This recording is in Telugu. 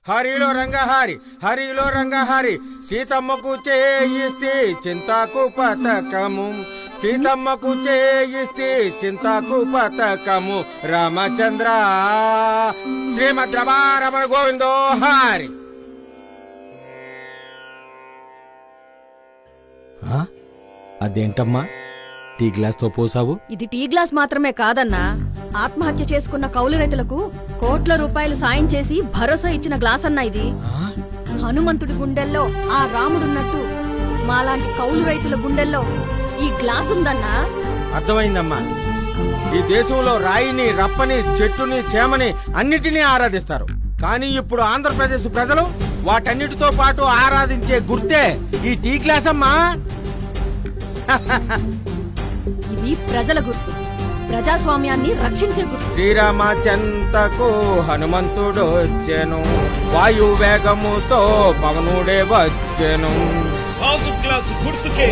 హరిలో రంగహారి హరిలో రంగహారి సీతమ్మకు చేయిస్తే చింతాకు పతకము సీతమ్మకు చేయిస్తే చింతాకు పతకము రామచంద్ర శ్రీమద్ రమణ గోవిందో హరి. అదేంటమ్మా టీ గ్లాస్ తో పోసావు? ఇది టీ గ్లాస్ మాత్రమే కాదన్నా, ఆత్మహత్య చేసుకున్న కౌలు రైతులకు కోట్ల రూపాయలు సాయం చేసి భరోసా ఇచ్చిన గ్లాస్ అన్నా ఇది. హనుమంతుడి గుండెల్లో ఆ రాముడున్నట్టు మాలాంటి కౌలు రైతుల గుండెల్లో ఈ గ్లాస్ ఉందన్నా. అర్థమైందమ్మా. ఈ దేశంలో రాయిని రప్పని చెట్టుని చేమని అన్నిటినీ ఆరాధిస్తారు. కానీ ఇప్పుడు ఆంధ్రప్రదేశ్ ప్రజలు వాటన్నిటితో పాటు ఆరాధించే గుర్తే ఈ టీ గ్లాస్ అమ్మా. ఇది ప్రజల గుర్తు, ప్రజాస్వామ్యాన్ని రక్షించే గుర్తు. శ్రీరామచంతకు హనుమంతుడు వచ్చెను, వాయు వేగముతో పవనుడే వచ్చెను. గాజు గ్లాసు గుర్తుకే